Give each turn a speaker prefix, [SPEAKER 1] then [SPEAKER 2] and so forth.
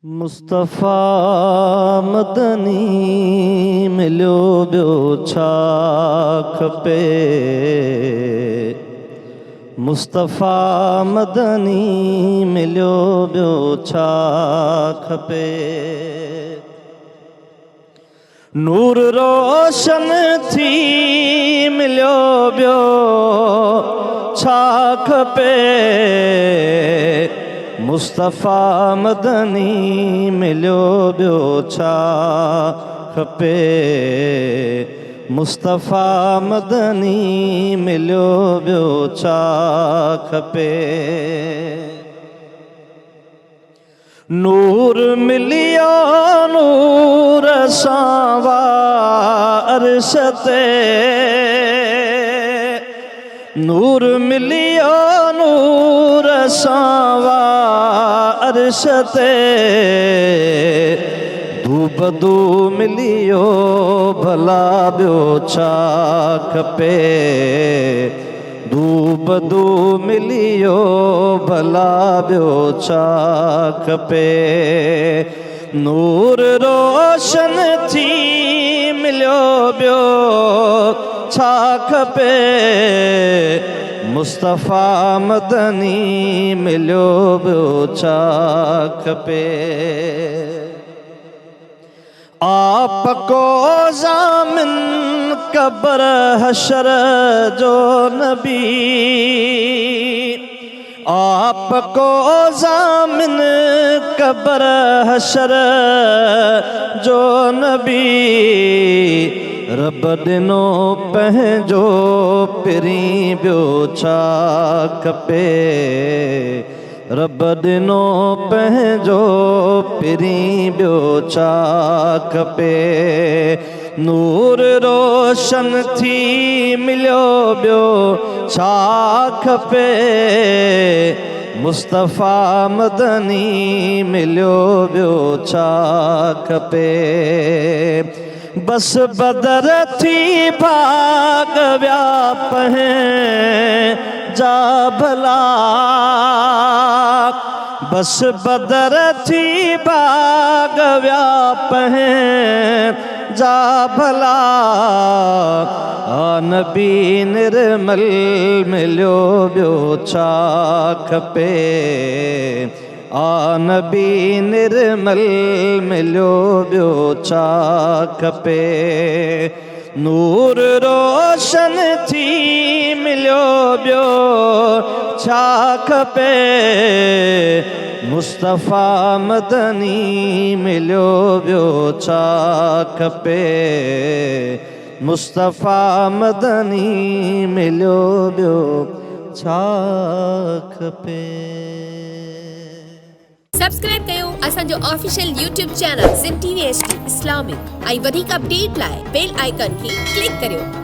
[SPEAKER 1] मुस्तफ़ा मदनी मिलियो ॿियो छा खपे। मुस्तफ़ा मदनी मिलियो ॿियो छा खपे। नूर रोशन थी मिलियो ॿियो छा खपे। मुस्तफ़ा मदनी मिलियो ॿियो छा खपे। मुस्तफ़ा मदनी मिलियो ॿियो छा खपे। नूर मिलियो नूर सां अर्श ते। नूर मिलियो नूर सां अर्श ते। धूबदू मिलियो भला ॿियो छा खपे। धूबदू मिलियो भला ॿियो छा खपे। नूर रोशन थी मिलियो ॿियो छा खपे। मुस्तफ़ा मदनी मिलियो ॿियो छा खपे। आप को ज़ामिन कब्र हशर जो नबी। आप को ज़ामिन कब्र हशर जो नबी। रब ॾिनो पंहिंजो पिरी ॿियो छा खपे। रब ॾिनो पंहिंजो पिरी ॿियो छा खपे। नूर रोशन थी मिलियो ॿियो छा खपे। मुस्तफ़ा मदनी मिलियो ॿियो छा खपे। बस बदर थी भाग विया पंहिंजा भला। बस बदर थी भाग विया पंहिंजा भला। नबी निर्मल मिलियो ॿियो छा खपे। नबी निर्मल मिलियो ॿियो छा खपे। नूर रोशन थी मिलियो ॿियो छा खपे। मुस्तफ़ा मदनी मिलियो ॿियो छा खपे। मुस्तफ़ा मदनी मिलियो ॿियो छा खपे।
[SPEAKER 2] सब्सक्राइब कयो असांजो ऑफिशियल यूट्यूब चैनल ज़िन TV HD इस्लामिक ऐं वधीक अपडेट लाइ बेल आइकन खे क्लिक करियो।